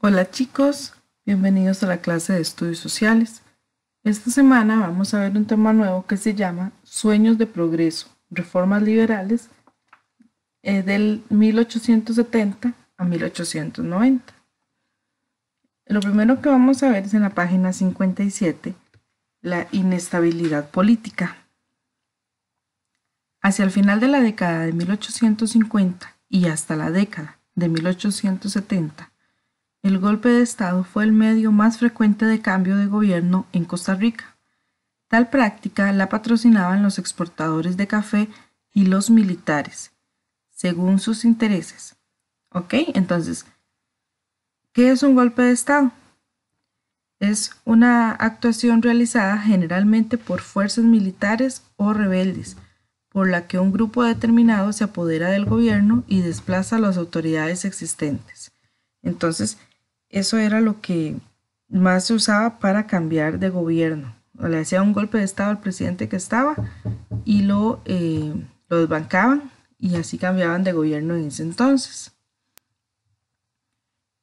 Hola chicos, bienvenidos a la clase de estudios sociales. Esta semana vamos a ver un tema nuevo que se llama Sueños de Progreso, Reformas Liberales del 1870 a 1890. Lo primero que vamos a ver es en la página 57, la inestabilidad política. Hacia el final de la década de 1850 y hasta la década de 1870, el golpe de Estado fue el medio más frecuente de cambio de gobierno en Costa Rica. Tal práctica la patrocinaban los exportadores de café y los militares, según sus intereses. ¿Ok? Entonces, ¿qué es un golpe de Estado? Es una actuación realizada generalmente por fuerzas militares o rebeldes, por la que un grupo determinado se apodera del gobierno y desplaza a las autoridades existentes. Entonces, eso era lo que más se usaba para cambiar de gobierno. Le hacía un golpe de Estado al presidente que estaba y lo desbancaban y así cambiaban de gobierno en ese entonces.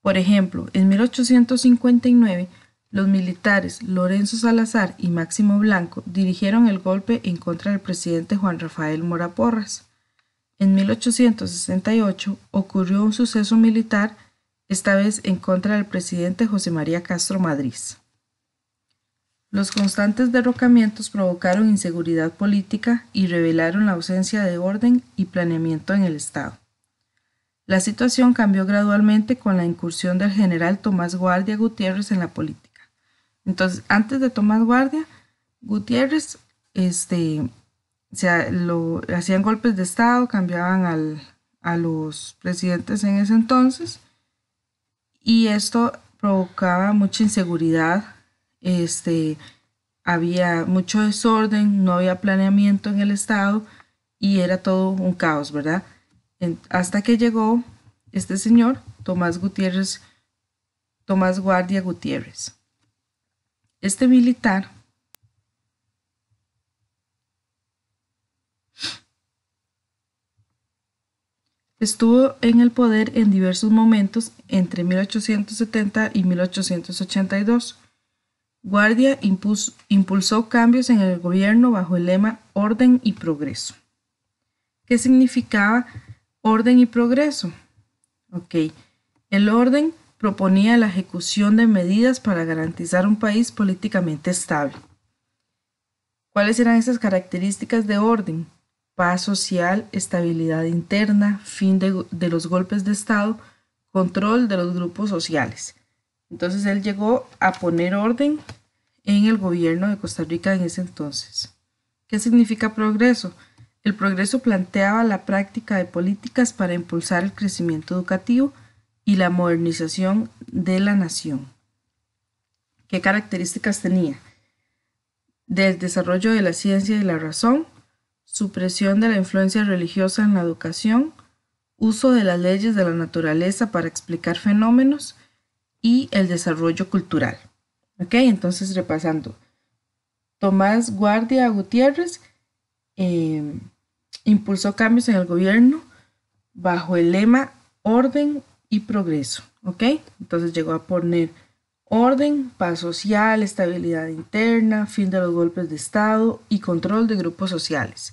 Por ejemplo, en 1859, los militares Lorenzo Salazar y Máximo Blanco dirigieron el golpe en contra del presidente Juan Rafael Mora Porras. En 1868 ocurrió un suceso militar, esta vez en contra del presidente José María Castro Madrid. Los constantes derrocamientos provocaron inseguridad política y revelaron la ausencia de orden y planeamiento en el Estado. La situación cambió gradualmente con la incursión del general Tomás Guardia Gutiérrez en la política. Entonces, antes de Tomás Guardia, Gutiérrez hacían golpes de Estado, cambiaban a los presidentes en ese entonces, y esto provocaba mucha inseguridad, había mucho desorden, no había planeamiento en el Estado y era todo un caos, ¿verdad? Hasta que llegó este señor, Tomás Guardia Gutiérrez. Este militar estuvo en el poder en diversos momentos entre 1870 y 1882. Guardia impulsó cambios en el gobierno bajo el lema Orden y Progreso. ¿Qué significaba orden y progreso? El orden proponía la ejecución de medidas para garantizar un país políticamente estable. ¿Cuáles eran esas características de orden? Paz social, estabilidad interna, fin de los golpes de Estado, control de los grupos sociales. Entonces él llegó a poner orden en el gobierno de Costa Rica en ese entonces. ¿Qué significa progreso? El progreso planteaba la práctica de políticas para impulsar el crecimiento educativo y la modernización de la nación. ¿Qué características tenía? Del desarrollo de la ciencia y la razón, supresión de la influencia religiosa en la educación, uso de las leyes de la naturaleza para explicar fenómenos y el desarrollo cultural. Entonces repasando, Tomás Guardia Gutiérrez impulsó cambios en el gobierno bajo el lema orden y progreso. Entonces llegó a poner orden, paz social, estabilidad interna, fin de los golpes de Estado y control de grupos sociales.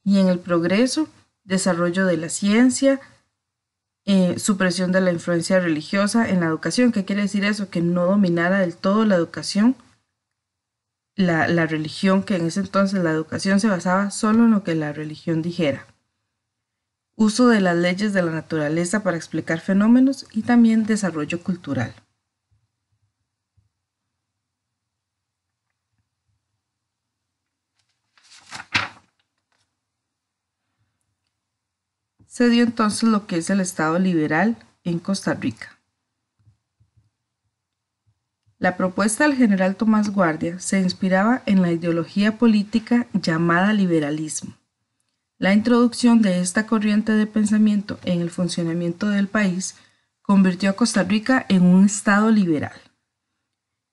Y en el progreso, desarrollo de la ciencia, supresión de la influencia religiosa en la educación. ¿Qué quiere decir eso? Que no dominara del todo la educación, la religión, que en ese entonces la educación se basaba solo en lo que la religión dijera. Uso de las leyes de la naturaleza para explicar fenómenos y también desarrollo cultural. Se dio entonces lo que es el Estado liberal en Costa Rica. La propuesta del general Tomás Guardia se inspiraba en la ideología política llamada liberalismo. La introducción de esta corriente de pensamiento en el funcionamiento del país convirtió a Costa Rica en un Estado liberal.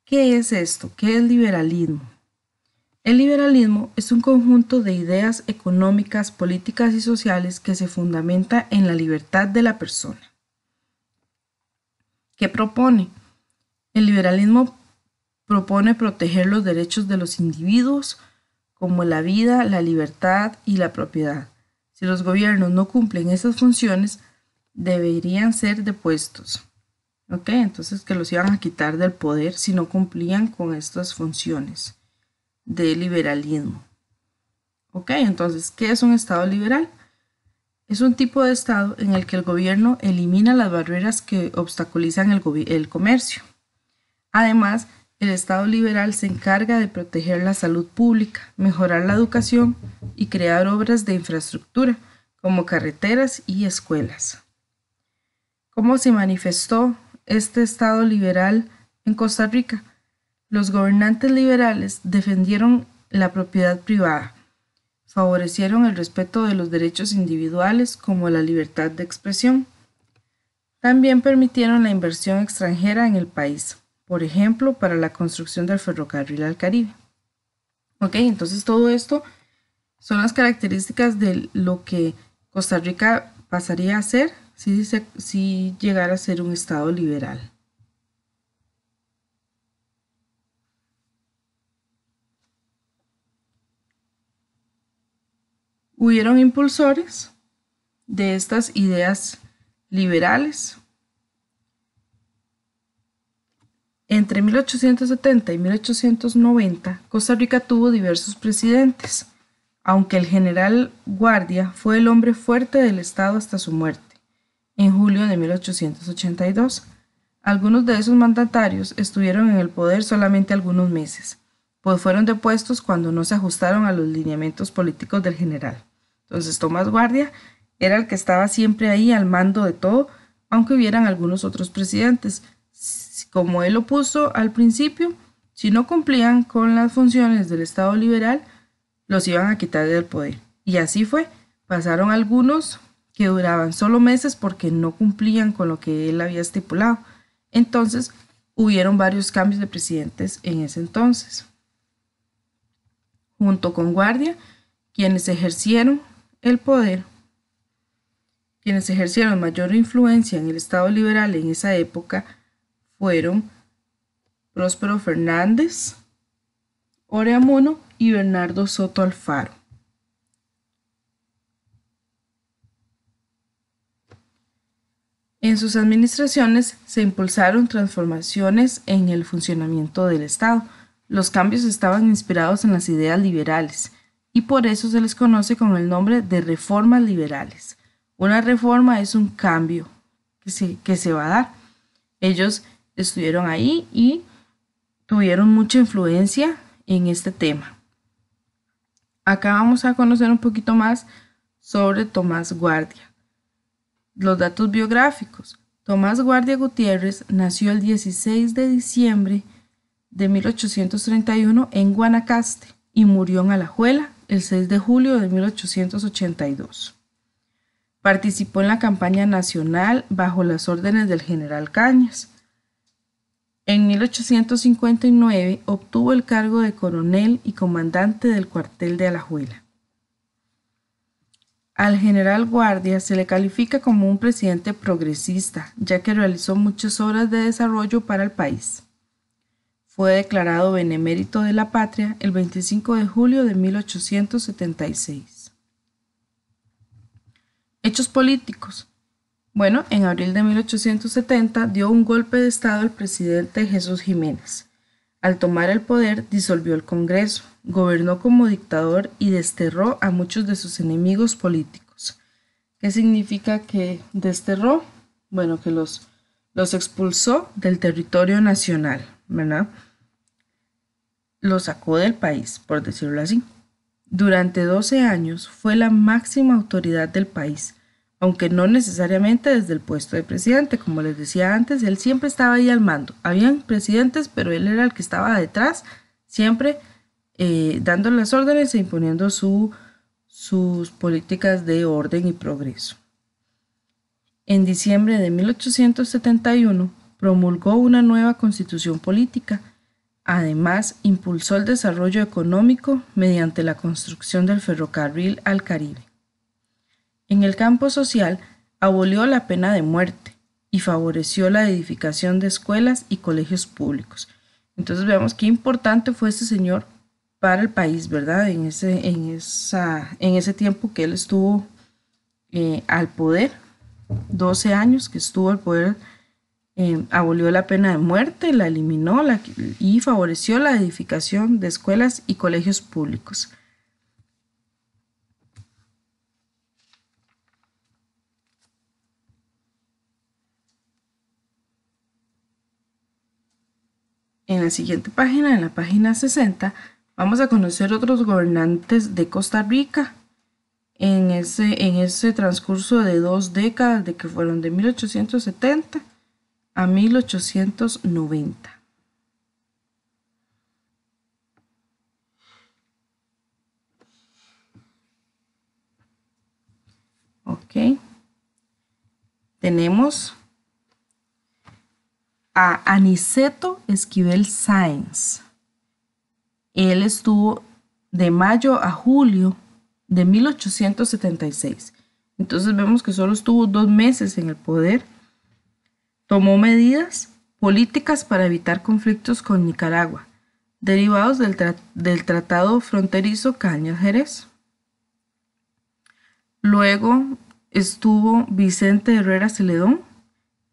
¿Qué es esto? ¿Qué es liberalismo? El liberalismo es un conjunto de ideas económicas, políticas y sociales que se fundamenta en la libertad de la persona. ¿Qué propone? El liberalismo propone proteger los derechos de los individuos, como la vida, la libertad y la propiedad. Si los gobiernos no cumplen esas funciones, deberían ser depuestos. ¿Ok? Entonces que los iban a quitar del poder si no cumplían con estas funciones de liberalismo. ¿Ok? Entonces, ¿qué es un Estado liberal? Es un tipo de Estado en el que el gobierno elimina las barreras que obstaculizan el comercio. Además, el Estado liberal se encarga de proteger la salud pública, mejorar la educación y crear obras de infraestructura, como carreteras y escuelas. ¿Cómo se manifestó este Estado liberal en Costa Rica? Los gobernantes liberales defendieron la propiedad privada, favorecieron el respeto de los derechos individuales como la libertad de expresión. También permitieron la inversión extranjera en el país, por ejemplo, para la construcción del ferrocarril al Caribe. Ok, entonces todo esto son las características de lo que Costa Rica pasaría a ser si llegara a ser un Estado liberal. Hubieron impulsores de estas ideas liberales. Entre 1870 y 1890, Costa Rica tuvo diversos presidentes, aunque el general Guardia fue el hombre fuerte del Estado hasta su muerte, en julio de 1882. Algunos de esos mandatarios estuvieron en el poder solamente algunos meses, pues fueron depuestos cuando no se ajustaron a los lineamientos políticos del general. Entonces Tomás Guardia era el que estaba siempre ahí al mando de todo, aunque hubieran algunos otros presidentes. Como él lo puso al principio, si no cumplían con las funciones del Estado liberal, los iban a quitar del poder. Y así fue. Pasaron algunos que duraban solo meses porque no cumplían con lo que él había estipulado. Entonces, hubieron varios cambios de presidentes en ese entonces. Junto con Guardia, quienes ejercieron el poder, quienes ejercieron mayor influencia en el Estado liberal en esa época, fueron Próspero Fernández, Oreamuno y Bernardo Soto Alfaro. En sus administraciones se impulsaron transformaciones en el funcionamiento del Estado. Los cambios estaban inspirados en las ideas liberales y por eso se les conoce con el nombre de reformas liberales. Una reforma es un cambio que se va a dar. Ellos estuvieron ahí y tuvieron mucha influencia en este tema. Acá vamos a conocer un poquito más sobre Tomás Guardia. Los datos biográficos. Tomás Guardia Gutiérrez nació el 16 de diciembre de 1831 en Guanacaste y murió en Alajuela el 6 de julio de 1882. Participó en la campaña nacional bajo las órdenes del general Cañas. En 1859 obtuvo el cargo de coronel y comandante del cuartel de Alajuela. Al general Guardia se le califica como un presidente progresista, ya que realizó muchas obras de desarrollo para el país. Fue declarado benemérito de la patria el 25 de julio de 1876. Hechos políticos. Bueno, en abril de 1870 dio un golpe de estado al presidente Jesús Jiménez. Al tomar el poder, disolvió el Congreso, gobernó como dictador y desterró a muchos de sus enemigos políticos. ¿Qué significa que desterró? Bueno, que los expulsó del territorio nacional, ¿verdad? Los sacó del país, por decirlo así. Durante 12 años fue la máxima autoridad del país, aunque no necesariamente desde el puesto de presidente. Como les decía antes, él siempre estaba ahí al mando. Habían presidentes, pero él era el que estaba detrás, siempre dando las órdenes e imponiendo sus políticas de orden y progreso. En diciembre de 1871 promulgó una nueva constitución política. Además, impulsó el desarrollo económico mediante la construcción del ferrocarril al Caribe. En el campo social, abolió la pena de muerte, y favoreció la edificación de escuelas y colegios públicos. Entonces veamos qué importante fue este señor para el país, ¿verdad? En ese tiempo que él estuvo al poder, 12 años que estuvo al poder, abolió la pena de muerte, la eliminó y favoreció la edificación de escuelas y colegios públicos. En la siguiente página, en la página 60, vamos a conocer otros gobernantes de Costa Rica en ese transcurso de 2 décadas, de que fueron de 1870 a 1890. Ok. Tenemos a Aniceto Esquivel Sáenz. Él estuvo de mayo a julio de 1876. Entonces vemos que solo estuvo 2 meses en el poder. Tomó medidas políticas para evitar conflictos con Nicaragua, derivados del Tratado Fronterizo Cañas-Jerez. Luego estuvo Vicente Herrera Celedón.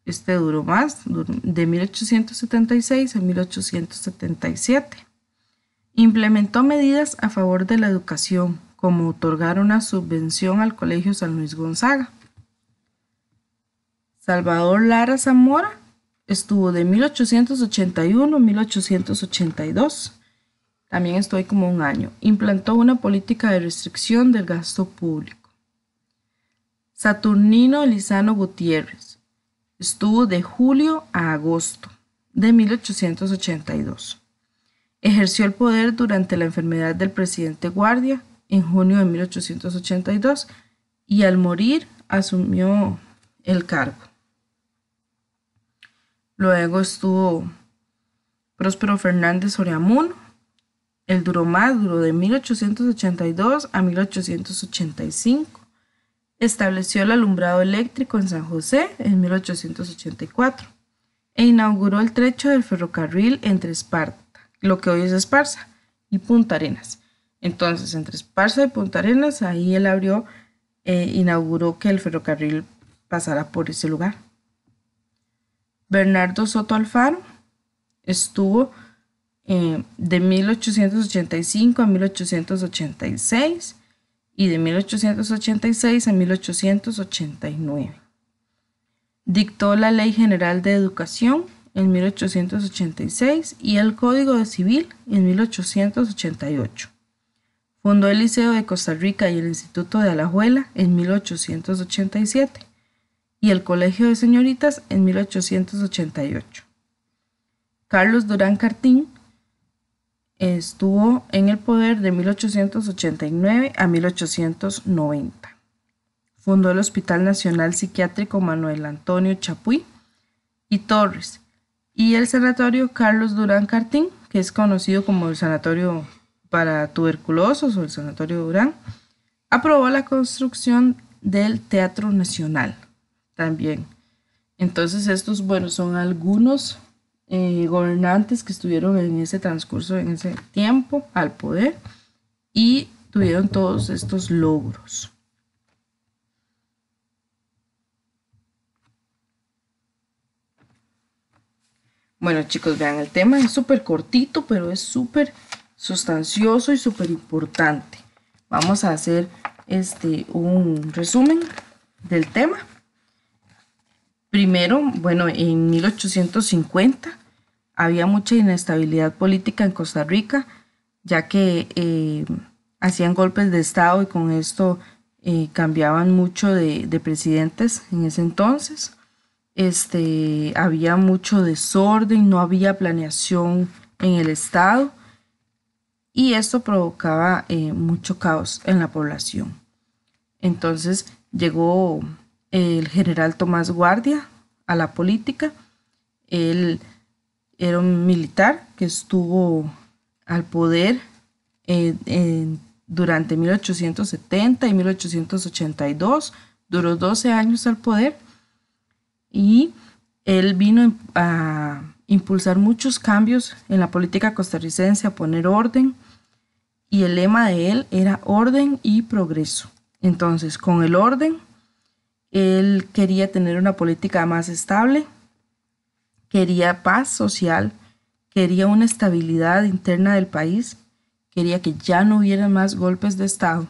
Este duró más, de 1876 a 1877. Implementó medidas a favor de la educación, como otorgar una subvención al Colegio San Luis Gonzaga. Salvador Lara Zamora estuvo de 1881 a 1882. También estuvo ahí como un año. Implantó una política de restricción del gasto público. Saturnino Elizano Gutiérrez estuvo de julio a agosto de 1882. Ejerció el poder durante la enfermedad del presidente Guardia en junio de 1882 y al morir asumió el cargo. Luego estuvo Próspero Fernández Oriamuno. Él duró de 1882 a 1885. Estableció el alumbrado eléctrico en San José en 1884 e inauguró el trecho del ferrocarril entre Esparta, lo que hoy es Esparza, y Punta Arenas. Entonces, entre Esparza y Punta Arenas, ahí él inauguró que el ferrocarril pasara por ese lugar. Bernardo Soto Alfaro estuvo de 1885 a 1886 y de 1886 a 1889. Dictó la Ley General de Educación en 1886 y el Código Civil en 1888. Fundó el Liceo de Costa Rica y el Instituto de Alajuela en 1887 y el Colegio de Señoritas en 1888. Carlos Durán Cartín estuvo en el poder de 1889 a 1890. Fundó el Hospital Nacional Psiquiátrico Manuel Antonio Chapuy y Torres y el Sanatorio Carlos Durán Cartín, que es conocido como el Sanatorio para Tuberculosos o el Sanatorio Durán. Aprobó la construcción del Teatro Nacional también. Entonces estos, son algunos gobernantes que estuvieron en ese transcurso, en ese tiempo al poder y tuvieron todos estos logros. Bueno, chicos, vean, el tema es súper cortito, pero es súper sustancioso y súper importante. Vamos a hacer un resumen del tema. Primero, en 1850 había mucha inestabilidad política en Costa Rica, ya que hacían golpes de estado y con esto cambiaban mucho de presidentes en ese entonces. Había mucho desorden, no había planeación en el estado y esto provocaba mucho caos en la población. Entonces llegó el general Tomás Guardia a la política. Él era un militar que estuvo al poder durante 1870 y 1882, duró 12 años al poder. y él vino a impulsar muchos cambios en la política costarricense, a poner orden, y el lema de él era orden y progreso. Entonces, con el orden, él quería tener una política más estable, quería paz social, quería una estabilidad interna del país, quería que ya no hubiera más golpes de Estado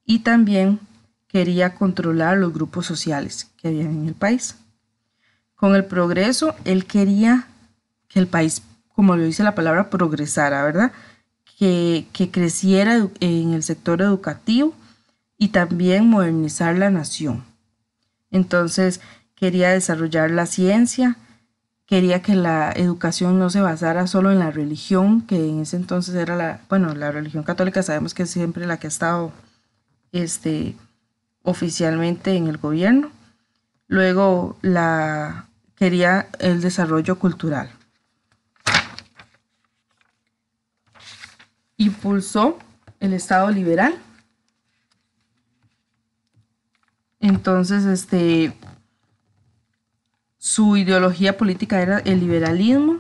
y también quería controlar los grupos sociales que había en el país. Con el progreso, él quería que el país, como lo dice la palabra, progresara, ¿verdad? Que creciera en el sector educativo y también modernizar la nación. Entonces, quería desarrollar la ciencia, quería que la educación no se basara solo en la religión, que en ese entonces era la religión católica, sabemos que es siempre la que ha estado oficialmente en el gobierno. Luego quería el desarrollo cultural. Impulsó el Estado liberal. Entonces, su ideología política era el liberalismo.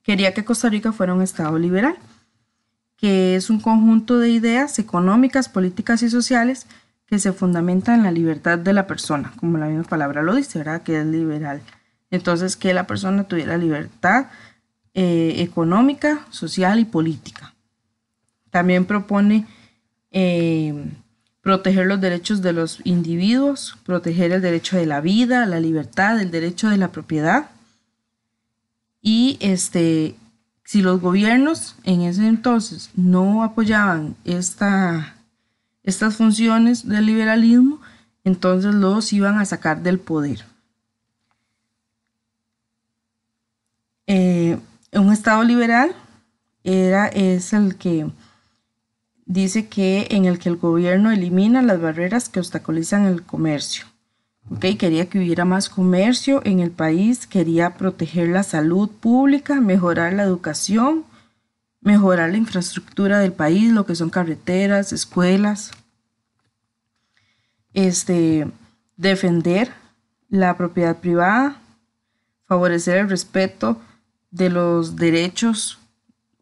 Quería que Costa Rica fuera un Estado liberal, que es un conjunto de ideas económicas, políticas y sociales que se fundamentan en la libertad de la persona, como la misma palabra lo dice, ¿verdad? Que es liberal. Entonces, que la persona tuviera libertad económica, social y política. También propone proteger los derechos de los individuos, proteger el derecho de la vida, la libertad, el derecho de la propiedad. Y si los gobiernos en ese entonces no apoyaban estas funciones del liberalismo, entonces los iban a sacar del poder. Un Estado liberal es el que dice que en el que el gobierno elimina las barreras que obstaculizan el comercio. Quería que hubiera más comercio en el país, quería proteger la salud pública, mejorar la educación, mejorar la infraestructura del país, lo que son carreteras, escuelas, defender la propiedad privada, favorecer el respeto de los derechos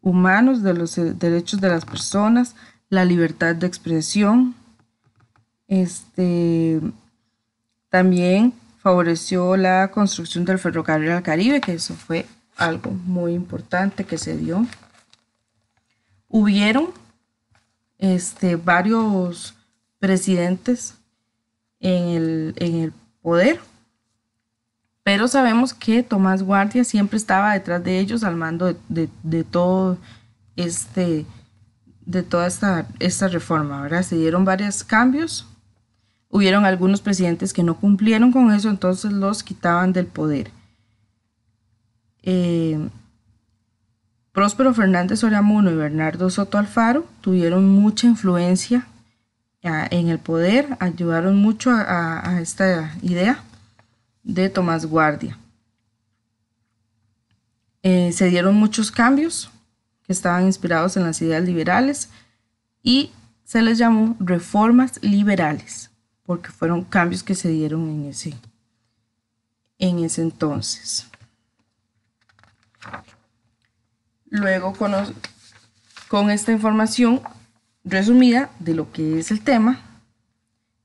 humanos, de los derechos de las personas, la libertad de expresión. También favoreció la construcción del ferrocarril al Caribe, que eso fue algo muy importante que se dio. Hubieron varios presidentes en el poder, pero sabemos que Tomás Guardia siempre estaba detrás de ellos al mando de toda esta reforma, ¿verdad? Se dieron varios cambios. Hubieron algunos presidentes que no cumplieron con eso, entonces los quitaban del poder. Próspero Fernández Oreamuno y Bernardo Soto Alfaro tuvieron mucha influencia en el poder, ayudaron mucho a esta idea de Tomás Guardia. Se dieron muchos cambios que estaban inspirados en las ideas liberales y se les llamó reformas liberales, porque fueron cambios que se dieron en ese entonces. Luego, con esta información resumida de lo que es el tema,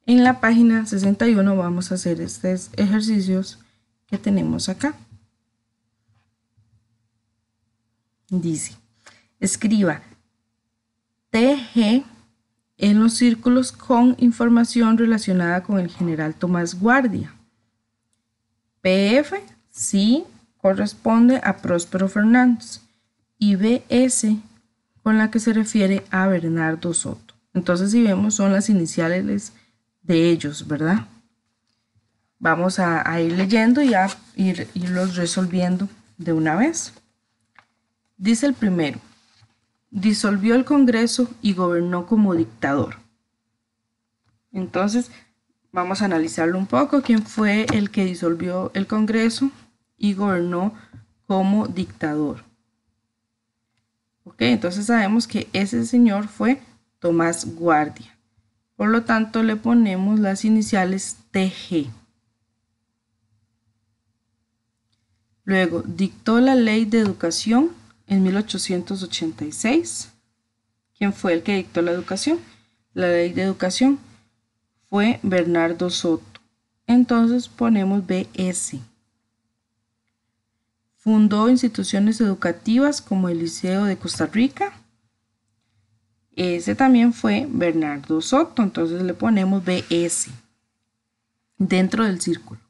en la página 61 vamos a hacer estos ejercicios que tenemos acá. Dice, escriba TG en los círculos con información relacionada con el general Tomás Guardia. PF sí corresponde a Próspero Fernández y BS con la que se refiere a Bernardo Soto. Entonces, si vemos, son las iniciales de ellos, ¿verdad? Vamos a ir leyendo y a irlos resolviendo de una vez. Dice el primero, disolvió el Congreso y gobernó como dictador. Entonces, vamos a analizarlo un poco. ¿Quién fue el que disolvió el Congreso y gobernó como dictador? Entonces sabemos que ese señor fue Tomás Guardia. Por lo tanto, le ponemos las iniciales TG. Luego, dictó la Ley de Educación en 1886. ¿Quién fue el que dictó la educación? La Ley de Educación fue Bernardo Soto. Entonces ponemos BS. Fundó instituciones educativas como el Liceo de Costa Rica. Ese también fue Bernardo Soto, entonces le ponemos BS dentro del círculo.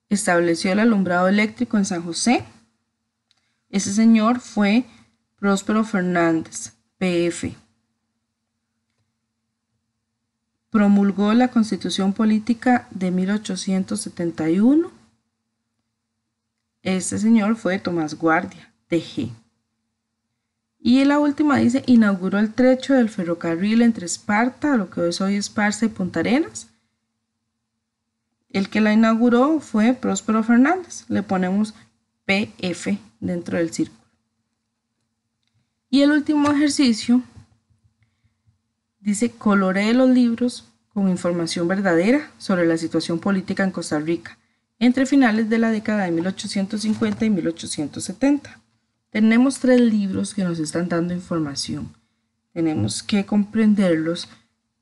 Estableció el alumbrado eléctrico en San José. Ese señor fue Próspero Fernández, PF. Promulgó la Constitución Política de 1871. Este señor fue Tomás Guardia, TG. Y la última dice, inauguró el trecho del ferrocarril entre Esparta, lo que es hoy Esparza y Punta Arenas. El que la inauguró fue Próspero Fernández. Le ponemos PF dentro del círculo. Y el último ejercicio dice, coloree los libros con información verdadera sobre la situación política en Costa Rica entre finales de la década de 1850 y 1870. Tenemos 3 libros que nos están dando información. Tenemos que comprenderlos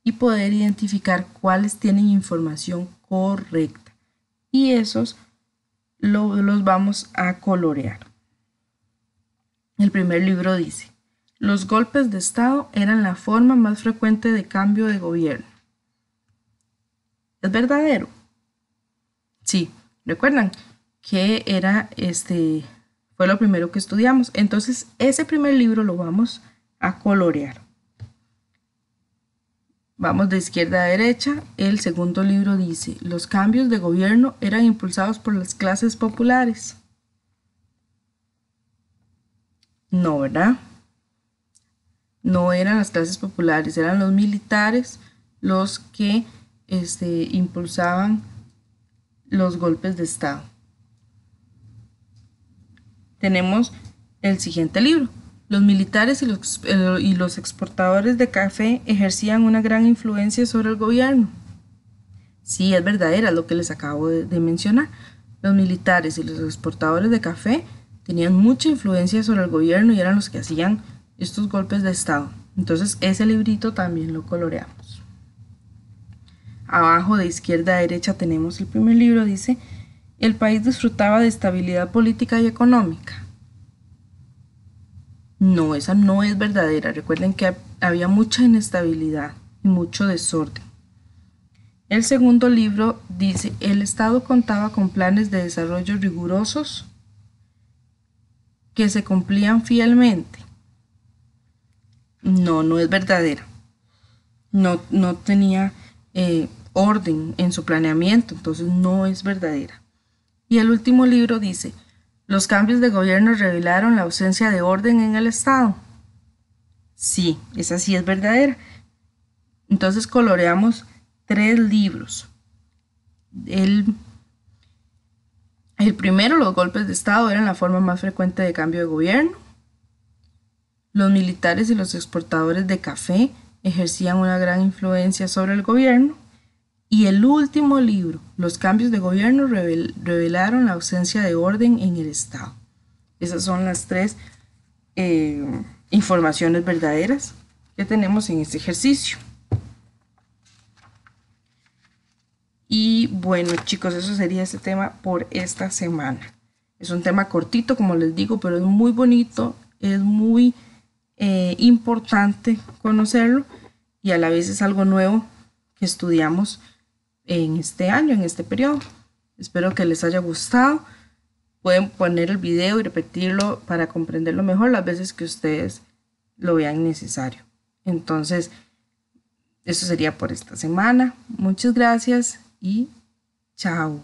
y poder identificar cuáles tienen información correcta. Y esos los vamos a colorear. El primer libro dice, los golpes de Estado eran la forma más frecuente de cambio de gobierno. ¿Es verdadero? Sí, recuerdan que fue lo primero que estudiamos. Entonces, ese primer libro lo vamos a colorear. Vamos de izquierda a derecha. El segundo libro dice, los cambios de gobierno eran impulsados por las clases populares. No, ¿verdad? No eran las clases populares, eran los militares los que impulsaban los golpes de Estado. Tenemos el siguiente libro. Los militares y los exportadores de café ejercían una gran influencia sobre el gobierno. Sí, es verdadera lo que les acabo de mencionar. Los militares y los exportadores de café tenían mucha influencia sobre el gobierno y eran los que hacían estos golpes de Estado. Entonces ese librito también lo coloreamos. Abajo de izquierda a derecha tenemos el primer libro, dice, el país disfrutaba de estabilidad política y económica. No, esa no es verdadera. Recuerden que había mucha inestabilidad y mucho desorden. El segundo libro dice, el Estado contaba con planes de desarrollo rigurosos que se cumplían fielmente. No, no es verdadera. No tenía orden en su planeamiento, entonces no es verdadera. Y el último libro dice, los cambios de gobierno revelaron la ausencia de orden en el Estado. Sí, esa sí es verdadera. Entonces coloreamos 3 libros. El primero, los golpes de Estado eran la forma más frecuente de cambio de gobierno. Los militares y los exportadores de café ejercían una gran influencia sobre el gobierno. Y el último libro, los cambios de gobierno revelaron la ausencia de orden en el Estado. Esas son las 3 informaciones verdaderas que tenemos en este ejercicio. Y bueno, chicos, eso sería este tema por esta semana. Es un tema cortito, como les digo, pero es muy bonito, es muy importante conocerlo y a la vez es algo nuevo que estudiamos en este año, en este periodo. Espero que les haya gustado. Pueden poner el video y repetirlo para comprenderlo mejor las veces que ustedes lo vean necesario. Entonces, eso sería por esta semana. Muchas gracias y chao.